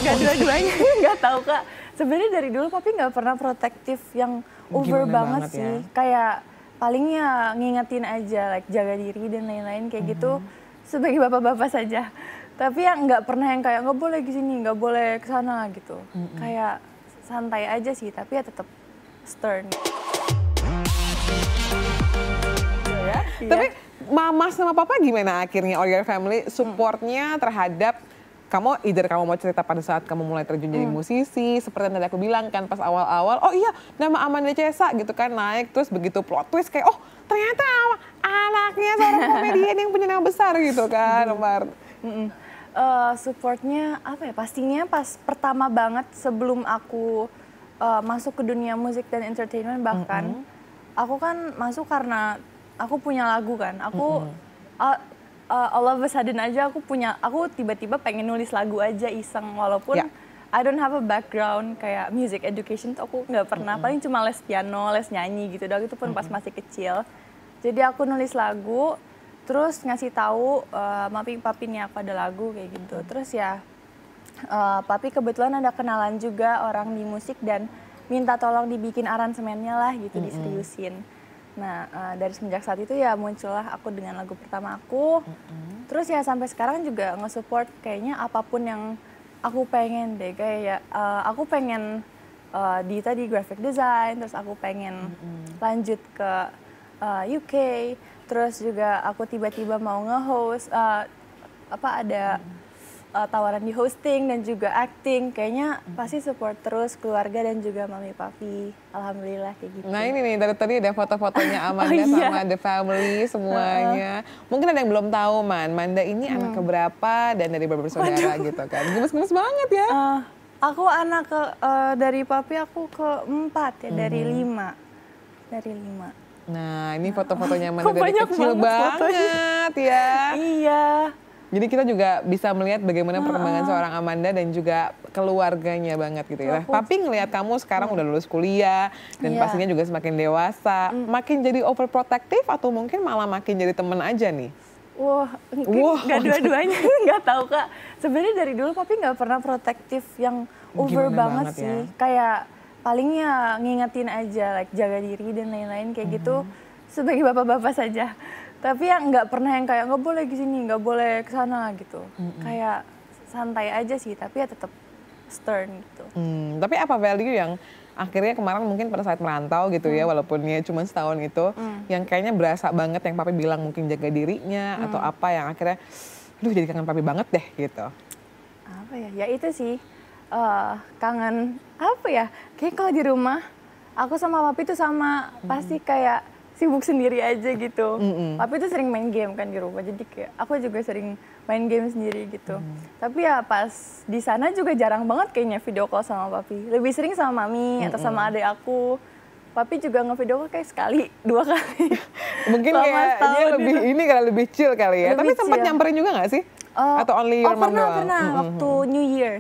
Gak dua-duanya, nggak tahu Kak. Sebenarnya dari dulu papi nggak pernah protektif yang over banget sih. Ya? Kayak paling ya ngingetin aja, like jaga diri dan lain-lain kayak gitu. Sebagai bapak-bapak saja. Tapi yang nggak pernah yang kayak nggak boleh ke sini, nggak boleh ke sana gitu. Kayak santai aja sih, tapi ya tetap stern. Ya? Tapi mama sama papa gimana akhirnya, or your family supportnya terhadap kamu, either kamu mau cerita pada saat kamu mulai terjun jadi musisi, seperti yang tadi aku bilang kan pas awal-awal, oh iya nama Amanda Chesa gitu kan naik, terus begitu plot twist kayak, oh ternyata anaknya seorang komedian yang punya nama besar gitu kan, Mar. Supportnya apa ya, pastinya pas pertama banget sebelum aku masuk ke dunia musik dan entertainment bahkan, aku kan masuk karena aku punya lagu kan, aku all of a sudden aja aku tiba-tiba pengen nulis lagu aja iseng walaupun I don't have a background kayak music education tuh aku nggak pernah, paling cuma les piano, les nyanyi gitu doang, itu pun pas masih kecil. Jadi aku nulis lagu, terus ngasih tahu mami papi nih aku ada lagu kayak gitu. Terus ya papi kebetulan ada kenalan juga orang di musik dan minta tolong dibikin aransemennya lah gitu, diseriusin. Nah, dari semenjak saat itu ya muncullah aku dengan lagu pertama aku. Terus ya sampai sekarang juga nge-support kayaknya apapun yang aku pengen deh. Kayak aku pengen di tadi graphic design, terus aku pengen lanjut ke UK. Terus juga aku tiba-tiba mau nge-host, ada tawaran di hosting dan juga acting, kayaknya pasti support terus keluarga dan juga mami papi, alhamdulillah kayak gitu. Nah ini nih dari tadi ada foto-fotonya Amanda sama the family semuanya. Mungkin ada yang belum tahu Manda ini anak keberapa dan dari berapa bersaudara gitu kan, gemes-gemes banget ya. Aku anak dari papi aku keempat ya, dari lima. Nah ini foto-fotonya Manda dari kecil banget ya. Iya. Jadi kita juga bisa melihat bagaimana perkembangan seorang Amanda dan juga keluarganya banget gitu ya. Papi ngelihat kamu sekarang udah lulus kuliah dan pastinya juga semakin dewasa, makin jadi overprotective atau mungkin malah makin jadi temen aja nih? Wah, nggak dua-duanya, nggak tahu Kak. Sebenarnya dari dulu papi nggak pernah protektif yang over banget sih. Kayak paling ya ngingetin aja, like jaga diri dan lain-lain kayak gitu. Sebagai bapak-bapak saja. Tapi ya nggak pernah yang kayak nggak boleh ke sini, nggak boleh ke sana gitu. Kayak santai aja sih, tapi ya tetap stern gitu. Tapi apa value yang akhirnya kemarin mungkin pada saat merantau gitu ya, walaupun ya cuma setahun itu, yang kayaknya berasa banget yang papi bilang mungkin jaga dirinya atau apa yang akhirnya, aduh jadi kangen papi banget deh gitu. Apa ya? Ya itu sih kangen apa ya? Kayak kalau di rumah aku sama papi tuh sama pasti kayak sibuk sendiri aja gitu. Papi tuh sering main game kan di rumah, jadi kayak aku juga sering main game sendiri gitu. Tapi ya pas di sana juga jarang banget kayaknya video call sama papi. Lebih sering sama mami atau sama adik aku. Papi juga nge-video call kayak sekali, 2 kali. Mungkin kayak dia lebih gitu. Ini kali lebih chill kali ya. Tapi sempat nyamperin juga nggak sih? Atau only your mom doang? Pernah. Waktu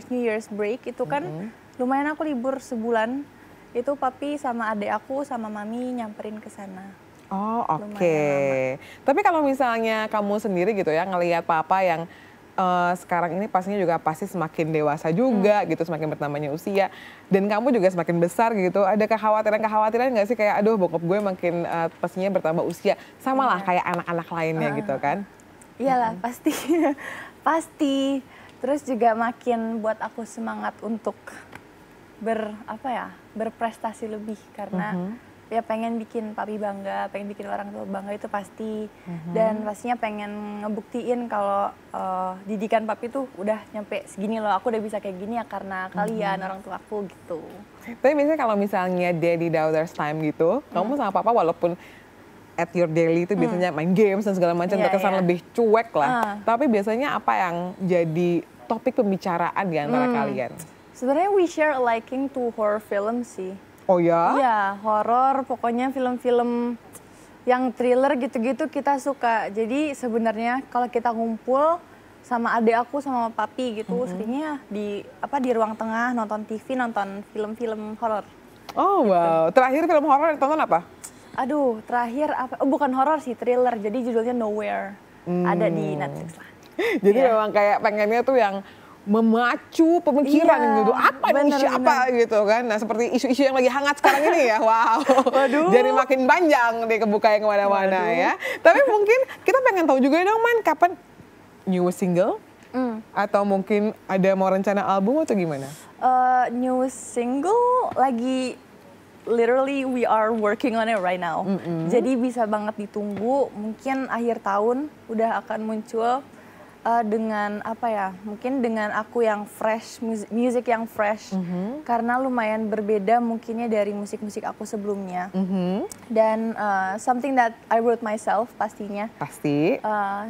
New Year's break itu kan lumayan aku libur sebulan. Itu papi sama adik aku sama mami nyamperin ke sana. Oh oke. Tapi kalau misalnya kamu sendiri gitu ya ngelihat papa yang sekarang ini pastinya juga pasti semakin dewasa juga gitu, semakin bertambahnya usia dan kamu juga semakin besar gitu, ada kekhawatiran nggak sih kayak aduh bokap gue makin pastinya bertambah usia, sama lah kayak anak-anak lainnya gitu kan? Iyalah pasti, pasti. Terus juga makin buat aku semangat untuk berprestasi lebih karena ya pengen bikin papi bangga, pengen bikin orang tua bangga itu pasti. Dan pastinya pengen ngebuktiin kalau didikan papi tuh udah nyampe segini loh, aku udah bisa kayak gini ya karena kalian orang tua aku gitu. Tapi biasanya kalau misalnya daddy daughters time gitu, kamu sama papa walaupun at your daily itu biasanya main games dan segala macam terkesan lebih cuek lah. Tapi biasanya apa yang jadi topik pembicaraan di antara kalian? Sebenarnya we share a liking to horror film sih. Oh ya? Iya, horor, pokoknya film-film yang thriller gitu-gitu kita suka. Jadi sebenarnya kalau kita ngumpul sama adik aku sama papi gitu, seringnya di ruang tengah nonton TV, nonton film-film horor. Oh wow, terakhir film horor ditonton apa? Aduh, terakhir apa? Oh, bukan horor sih, thriller. Jadi judulnya Nowhere. Ada di Netflix lah. Jadi memang kayak pengennya tuh yang memacu pemikiran Iya, gitu. Apa nih bener, siapa gitu kan. Nah seperti isu-isu yang lagi hangat sekarang ini ya. Wow. Waduh. Jadi makin panjang deh kebuka yang kemana-mana ya. Tapi mungkin kita pengen tahu juga dong Man, kapan new single? Atau mungkin ada mau rencana album atau gimana? New single lagi literally we are working on it right now. Jadi bisa banget ditunggu, mungkin akhir tahun udah akan muncul dengan apa ya? Mungkin dengan aku yang fresh, music yang fresh. Karena lumayan berbeda mungkinnya dari musik-musik aku sebelumnya. Dan something that I wrote myself pastinya. Pasti.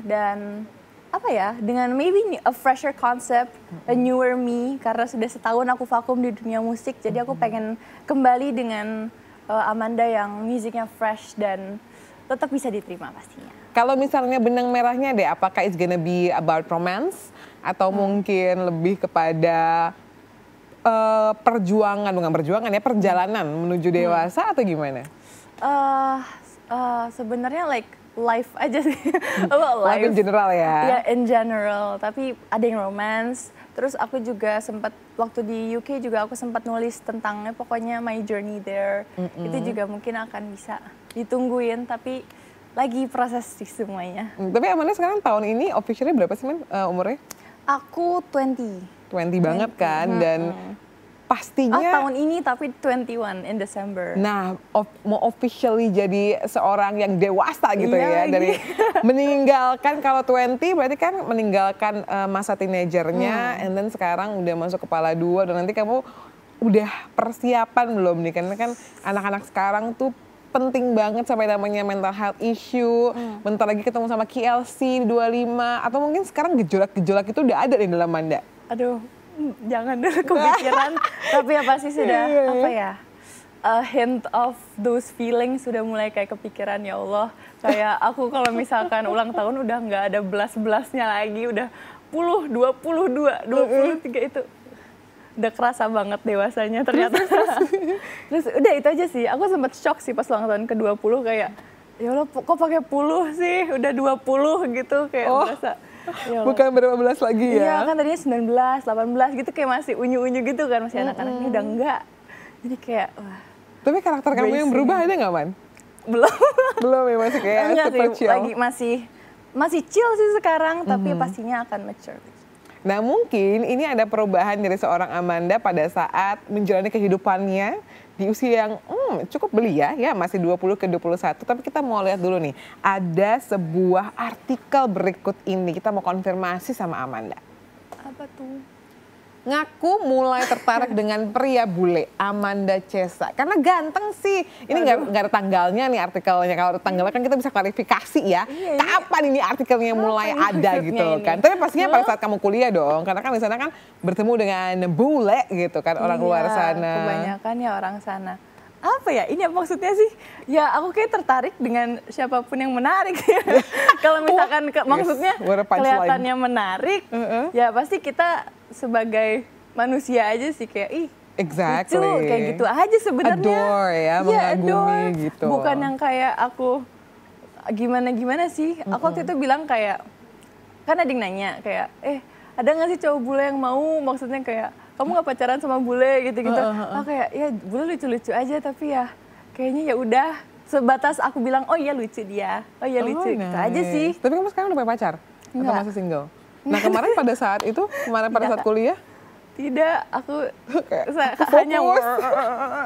Dan apa ya, dengan maybe a fresher concept, a newer me, karena sudah setahun aku vakum di dunia musik, jadi aku pengen kembali dengan Amanda yang musiknya fresh dan tetap bisa diterima pastinya. Kalau misalnya benang merahnya deh, apakah it's gonna be about romance atau mungkin lebih kepada perjuangan, bukan perjuangan ya, perjalanan menuju dewasa atau gimana? Sebenarnya like life aja sih. About life. Life in general ya? Ya, in general. Tapi ada yang romance. Terus aku juga sempat, waktu di UK juga aku sempat nulis tentangnya, pokoknya my journey there. Itu juga mungkin akan bisa ditungguin, tapi lagi proses sih semuanya. Tapi Amanda sekarang tahun ini officially berapa sih Man umurnya? Aku 20. 20 banget kan, dan pastinya tahun ini tapi 21 in December. Nah, mau officially jadi seorang yang dewasa gitu Iya, ya. Dari meninggalkan, kalau 20 berarti kan meninggalkan masa teenagernya, and then sekarang udah masuk kepala 2, dan nanti kamu udah persiapan belum nih? Karena kan anak-anak sekarang tuh penting banget sampai namanya mental health issue, bentar lagi ketemu sama KLC 25, atau mungkin sekarang gejolak-gejolak itu udah ada di dalam Amanda. Aduh, jangan dulu kepikiran, tapi ya pasti sudah apa ya, a hint of those feelings sudah mulai kayak kepikiran, ya Allah. Kayak aku kalau misalkan ulang tahun udah nggak ada belas-belasnya lagi, udah 22, 23 itu. Udah kerasa banget dewasanya ternyata. Terus udah itu aja sih, aku sempat shock sih pas ulang tahun ke-20 kayak, ya Allah kok pakai puluh sih, udah 20 gitu kayak merasa. Ya bukan berapa belas lagi ya? Iya kan tadinya 19, 18 gitu kayak masih unyu-unyu gitu kan, masih anak-anak, ini udah enggak. Jadi kayak wah. Tapi karakter kamu yang berubah ada nggak Man? Belum. Belum ya, masih kayak super chill? Lagi masih chill sih sekarang, tapi pastinya akan mature. Nah mungkin ini ada perubahan dari seorang Amanda pada saat menjalani kehidupannya di usia yang cukup belia ya, masih 20 ke 21. Tapi kita mau lihat dulu nih, ada sebuah artikel berikut ini. Kita mau konfirmasi sama Amanda. Apa tuh? Ngaku mulai tertarik dengan pria bule, Amanda Chesa. Karena ganteng sih. Ini nggak ada tanggalnya nih artikelnya. Kalau ada tanggalnya kan kita bisa klarifikasi ya. Kapan ini artikelnya mulai ada gitu kan. Tapi pastinya pada saat kamu kuliah dong. Karena kan di sana kan bertemu dengan bule gitu kan, orang luar sana. Kebanyakan ya orang sana. Apa ya, ini apa maksudnya sih? Ya aku kayak tertarik dengan siapapun yang menarik. Kalau misalkan maksudnya kelihatannya menarik, ya pasti kita sebagai manusia aja sih kayak exactly. lucu, kayak gitu aja sebenarnya. Adore ya, mengagumi gitu. Bukan yang kayak aku gimana sih. Aku waktu itu bilang kayak, kan ada yang nanya kayak, ada nggak sih cowok bule yang mau, maksudnya kayak kamu nggak pacaran sama bule gitu-gitu. Kayak ya bule lucu-lucu aja, tapi ya kayaknya ya udah sebatas aku bilang oh iya lucu dia, oh iya lucu gitu aja sih. Tapi kamu sekarang udah punya pacar? Atau masih single? Nah kemarin pada saat itu, pada saat kuliah? Tidak, aku hanya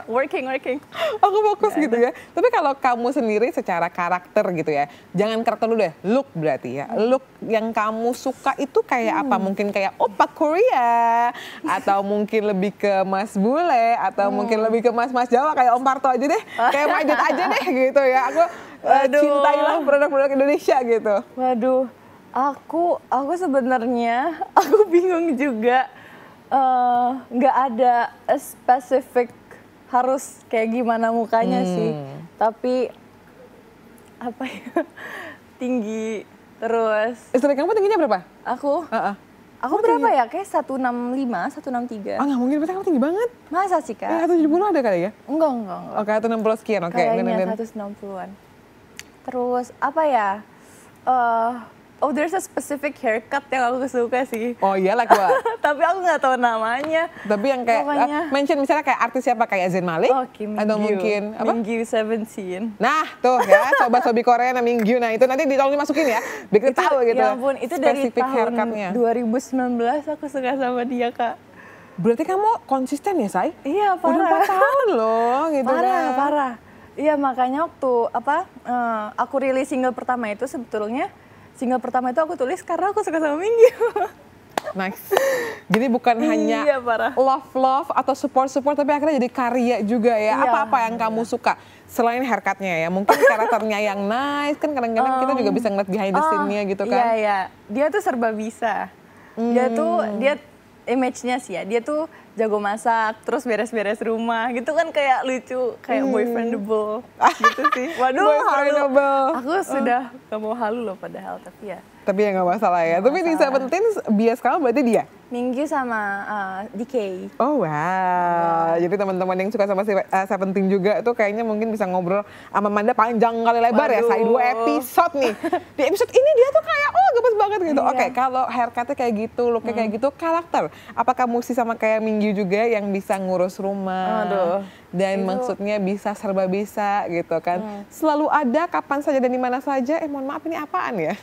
working. Aku fokus gitu ya. Tapi kalau kamu sendiri secara karakter gitu ya, jangan karakter dulu deh, look berarti ya. Look yang kamu suka itu kayak apa? Mungkin kayak oppa Korea, atau mungkin lebih ke mas bule, atau mungkin lebih ke mas-mas Jawa kayak Om Parto aja deh. Kayak Majid aja deh gitu ya. Aku cintailah produk-produk Indonesia gitu. Waduh, aku sebenarnya aku bingung juga. Nggak ada spesifik harus kayak gimana mukanya sih, tapi apa ya, tinggi terus. Istri kamu tingginya berapa? Aku berapa ya? Kayak 165, 163. Nggak mungkin, berarti kamu tinggi banget. Masa sih Kak? 170 ada kali ya? Enggak. Oke, 160 sekian, oke. Kayaknya 160-an. Terus apa ya? oh there's a specific haircut yang aku suka sih. Oh iya, like what? Tapi aku nggak tahu namanya. Tapi yang kayak mention misalnya kayak artis siapa, kayak Zayn Malik? Oh, Kim atau Mingyu. mungkin apa? Mingyu 17. Nah tuh ya, sobat-sobi Korea namanya Mingyu. Nah itu nanti tolong dimasukin ya, biar kita tahu gitu. Ya ampun, itu dari Specific tahun haircutnya. 2019 aku suka sama dia, Kak. Berarti kamu konsisten ya, Say? Iya, parah. Udah 4 tahun loh gitu kan. Parah. Iya, makanya waktu aku rilis single pertama itu sebetulnya single pertama itu aku tulis karena aku suka sama Mingyu. Nice. Jadi bukan hanya love atau support tapi akhirnya jadi karya juga ya. Apa-apa yang kamu suka selain haircutnya ya? Mungkin karakternya yang nice, kan kadang-kadang kita juga bisa ngeliat behind the scene-nya gitu kan. Iya. Dia tuh serba bisa. Dia image-nya sih ya, dia tuh jago masak, terus beres-beres rumah gitu kan, kayak lucu, kayak boyfriendable gitu sih. Waduh, halu. Aku sudah gak mau halu loh padahal, tapi ya. Tapi ya gak masalah ya. Tapi di Seventeen bias kamu berarti dia? Mingyu sama DK. Oh wow, jadi teman-teman yang suka sama Seventeen juga tuh kayaknya mungkin bisa ngobrol sama Manda panjang kali lebar. Waduh. Ya, saya 2 episode nih. Di episode ini dia tuh kayak gemes banget gitu. Iya. Oke, kalau haircutnya kayak gitu, looknya kayak gitu, karakter. Apakah mesti sama kayak Mingyu juga yang bisa ngurus rumah? Dan maksudnya bisa serba bisa gitu kan. Selalu ada kapan saja dan di mana saja. Mohon maaf, ini apaan ya?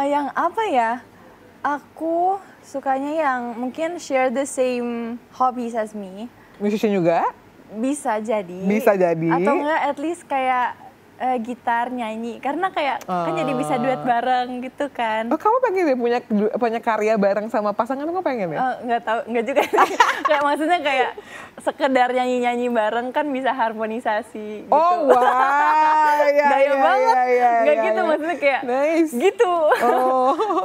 Yang apa ya? Aku sukanya yang mungkin share the same hobbies as me. Musician juga? Bisa jadi. Bisa jadi. Atau enggak at least kayak gitar, nyanyi. Karena kayak kan jadi bisa duet bareng gitu kan. Oh, kamu pengen deh punya karya bareng sama pasangan, kamu pengen ya? Nggak tahu, nggak juga sih. Kayak maksudnya kayak sekedar nyanyi-nyanyi bareng kan bisa harmonisasi gitu. Oh wow, Gaya banget. Nggak gitu, maksudnya kayak gitu.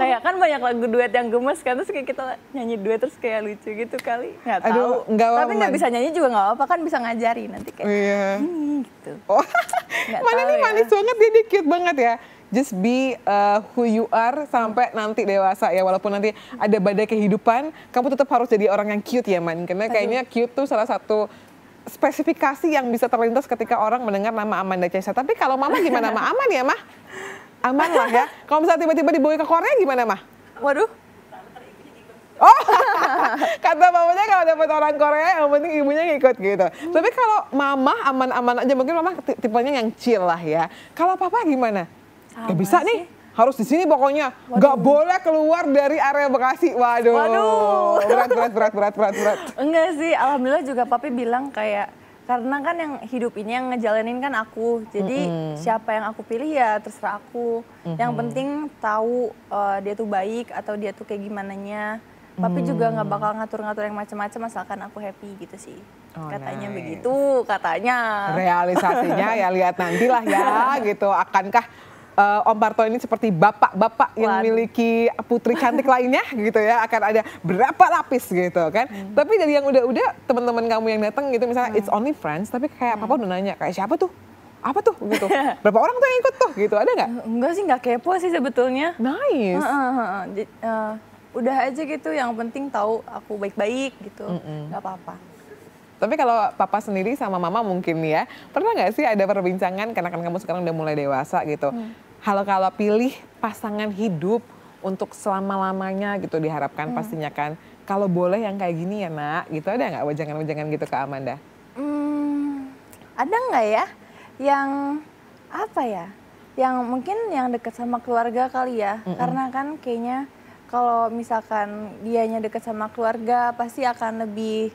Kayak kan banyak lagu duet yang gemes kan, terus kayak kita nyanyi duet terus kayak lucu gitu kali. Nggak tahu. Tapi nggak bisa nyanyi juga nggak apa-apa, kan bisa ngajari nanti kayak ini gitu. Mana nih manis banget, dia cute banget ya. Just be who you are sampai nanti dewasa ya. Walaupun nanti ada badai kehidupan, kamu tetap harus jadi orang yang cute ya, Man. Karena kayaknya cute tuh salah satu spesifikasi yang bisa terlintas ketika orang mendengar nama Amanda Chesa. Tapi kalau Mama gimana, Mah? Aman ya, Mah? Aman lah ya. Kalau misalnya tiba-tiba dibawa ke Korea gimana, Mah? Waduh. Oh, kata mamanya kalau dapat orang Korea yang penting ibunya ngikut gitu. Tapi kalau Mama aman-aman aja, mungkin Mama tipenya yang chill lah ya. Kalau Papa gimana? Gak bisa nih, harus di sini pokoknya. Gak boleh keluar dari area Bekasi. Waduh. Berat. Enggak sih, alhamdulillah juga Papi bilang kayak, karena kan yang hidup ini yang ngejalanin kan aku. Jadi siapa yang aku pilih ya terserah aku. Yang penting tahu dia tuh baik atau dia tuh kayak gimananya. Papi juga nggak bakal ngatur-ngatur yang macam-macam asalkan aku happy gitu sih. Katanya begitu, katanya. Realisasinya ya lihat nantilah ya gitu. Akankah Om Parto ini seperti bapak-bapak yang memiliki putri cantik lainnya gitu ya, akan ada berapa lapis gitu kan. Tapi dari yang udah-udah teman-teman kamu yang datang gitu misalnya it's only friends, tapi kayak Papa udah nanya kayak siapa tuh? Apa tuh gitu? Berapa orang tuh yang ikut tuh gitu, ada nggak? Enggak sih, nggak kepo sih sebetulnya. Nice. Udah aja gitu, yang penting tahu aku baik-baik gitu, nggak apa-apa. Tapi kalau Papa sendiri sama Mama mungkin ya, pernah nggak sih ada perbincangan karena kan kamu sekarang udah mulai dewasa gitu, kalau pilih pasangan hidup untuk selama-lamanya gitu diharapkan pastinya kan, kalau boleh yang kayak gini ya Nak, gitu ada nggak wejangan-wejangan gitu ke Amanda? Ada nggak ya, yang apa ya, yang mungkin yang dekat sama keluarga kali ya, karena kan kayaknya kalau misalkan dianya dekat sama keluarga pasti akan lebih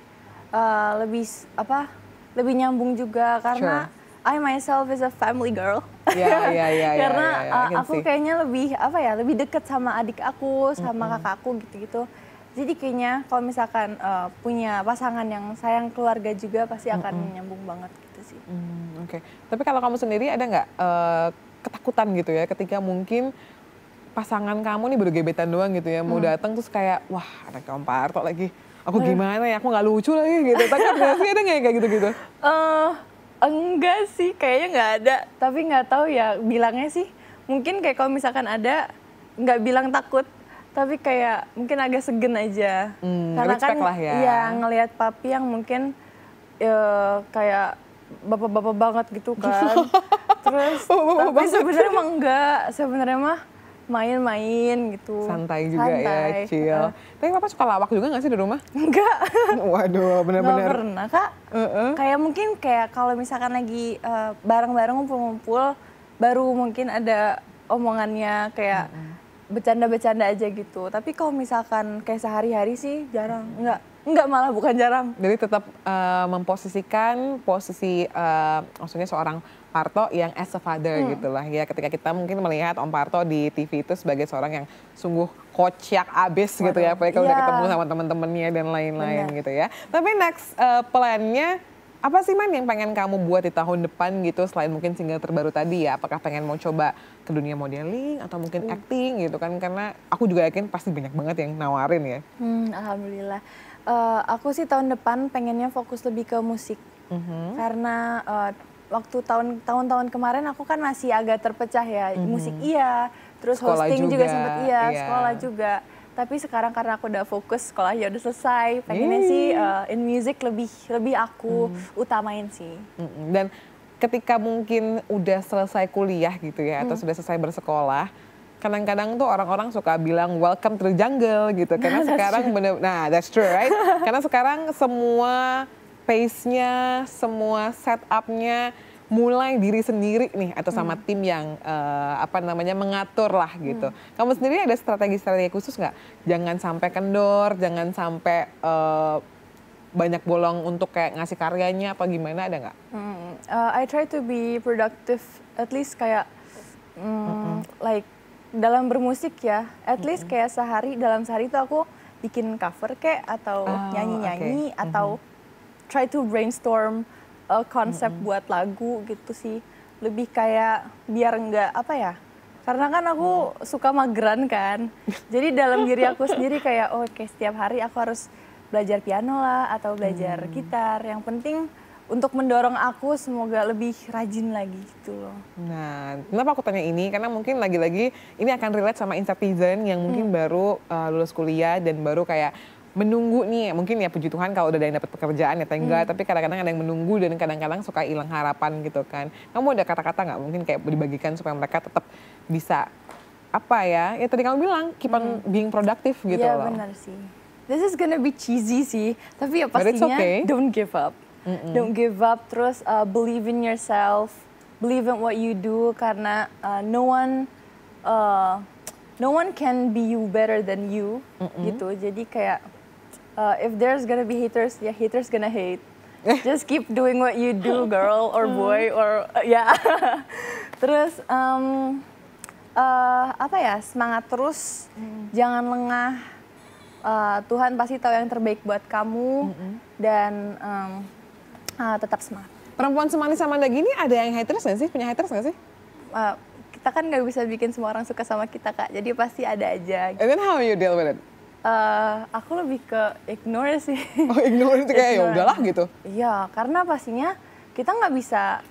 nyambung juga karena I myself is a family girl. Karena aku kayaknya lebih dekat sama adik aku, sama kakak aku gitu-gitu. Jadi kayaknya kalau misalkan punya pasangan yang sayang keluarga juga pasti akan nyambung banget gitu sih. Oke. Tapi kalau kamu sendiri ada nggak ketakutan gitu ya ketika mungkin pasangan kamu nih baru gebetan doang gitu ya, mau datang terus kayak wah anak Om Parto lagi, aku gimana ya, aku nggak lucu lagi gitu. Takut nggak sih, ada nggak kayak gitu-gitu? Enggak sih, kayaknya nggak ada. Tapi nggak tahu ya bilangnya sih. Mungkin kayak kalau misalkan ada, nggak bilang takut, tapi kayak mungkin agak segen aja. Karena kan lah ya ngelihat Papi yang mungkin kayak bapak-bapak banget gitu kan. Terus tapi sebenarnya emang enggak, sebenarnya mah main-main gitu. Santai juga ya, Santai. chill. Tapi papa suka lawak juga gak sih di rumah? Enggak. Waduh, bener-bener. Nggak pernah kak. Kayak mungkin kalau misalkan lagi bareng-bareng ngumpul-ngumpul, baru mungkin ada omongannya kayak bercanda-bercanda aja gitu. Tapi kalau misalkan kayak sehari-hari sih jarang. Enggak malah bukan jarang. Jadi tetap memposisikan posisi maksudnya seorang Parto yang as a father gitu lah ya. Ketika kita mungkin melihat Om Parto di TV itu sebagai seorang yang sungguh kocak abis gitu ya. Apalagi kalau udah ketemu sama teman-temannya dan lain-lain gitu ya. Tapi next plan-nya apa sih Man yang pengen kamu buat di tahun depan gitu selain mungkin single terbaru tadi ya? Apakah pengen mau coba ke dunia modeling atau mungkin acting gitu kan? Karena aku juga yakin pasti banyak banget yang nawarin ya. Alhamdulillah. Aku sih tahun depan pengennya fokus lebih ke musik. Karena waktu tahun-tahun kemarin aku kan masih agak terpecah ya. Musik iya, terus Sekolah hosting juga juga, sempat iya. sekolah juga. Tapi sekarang karena aku udah fokus, sekolah ya udah selesai. Pengennya sih in music lebih aku utamain sih. Dan ketika mungkin udah selesai kuliah gitu ya atau sudah selesai bersekolah, kadang-kadang tuh orang-orang suka bilang welcome to the jungle gitu. Karena sekarang that's true right? Karena sekarang semua pace-nya, semua setup-nya mulai diri sendiri nih atau sama tim yang mengatur lah gitu. Kamu sendiri ada strategi-strategi khusus nggak? Jangan sampai kendor, jangan sampai banyak bolong untuk kayak ngasih karyanya apa gimana, ada nggak? I try to be productive, at least kayak like dalam bermusik ya, at least kayak dalam sehari itu aku bikin cover kayak atau nyanyi-nyanyi atau try to brainstorm konsep buat lagu gitu sih. Lebih kayak biar enggak karena kan aku suka mageran kan. Jadi dalam diri aku sendiri kayak setiap hari aku harus belajar piano lah atau belajar gitar. Yang penting untuk mendorong aku semoga lebih rajin lagi gitu loh. Nah, kenapa aku tanya ini? Karena mungkin lagi-lagi ini akan relate sama Incertizen yang mungkin baru lulus kuliah dan baru kayak menunggu nih, mungkin ya puji Tuhan kalau udah ada yang dapat pekerjaan ya enggak, tapi kadang-kadang ada yang menunggu dan kadang-kadang suka hilang harapan gitu kan. Kamu ada kata-kata nggak mungkin kayak dibagikan supaya mereka tetap bisa ya tadi kamu bilang keep on being productive gitu Iya loh. benar sih. This is gonna be cheesy sih, tapi ya pastinya don't give up. Don't give up, terus believe in yourself, believe in what you do karena no one can be you better than you gitu. Jadi kayak if there's gonna be haters, ya haters gonna hate. Just keep doing what you do, girl or boy or Terus semangat terus, jangan lengah. Tuhan pasti tahu yang terbaik buat kamu dan tetap semangat. Perempuan semanis Amanda gini ada yang haters nggak sih? Punya haters nggak sih? Kita kan nggak bisa bikin semua orang suka sama kita kak, jadi pasti ada aja. And then how you deal with it? Aku lebih ke ignore sih. Oh ignore itu kayak ya udahlah gitu? Iya, karena pastinya kita nggak bisa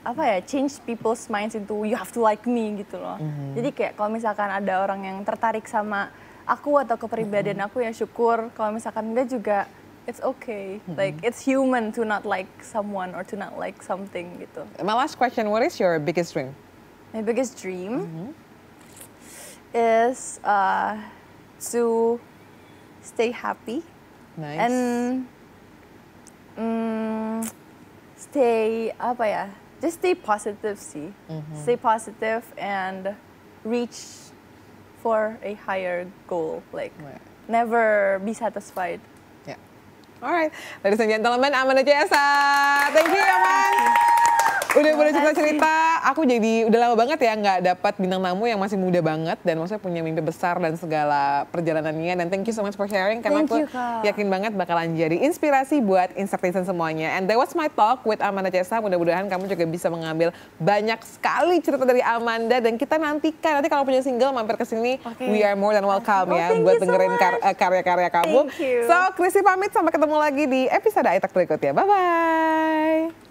change people's minds into you have to like me gitu loh. Jadi kayak kalau misalkan ada orang yang tertarik sama aku atau kepribadian aku ya syukur. Kalau misalkan enggak juga it's okay. Like it's human to not like someone or to not like something gitu. My last question, what is your biggest dream? My biggest dream is to stay happy and just stay positive sih. Stay positive and reach for a higher goal, like never be satisfied. Yeah. Alright, ladies and gentlemen, Amanda Ciesa. Thank you ya Man. Udah boleh cerita-cerita, aku jadi udah lama banget ya nggak dapat bintang tamu yang masih muda banget dan maksudnya punya mimpi besar dan segala perjalanannya. Dan thank you so much for sharing karena aku yakin banget bakalan jadi inspirasi buat Incertizen semuanya. And that was my talk with Amanda Ciesa. Mudah-mudahan kamu juga bisa mengambil banyak sekali cerita dari Amanda dan kita nantikan nanti kalau punya single mampir ke sini. We are more than welcome ya buat dengerin karya-karya kamu. So, Chrissy pamit sampai ketemu lagi di episode Aitak berikutnya. Bye bye.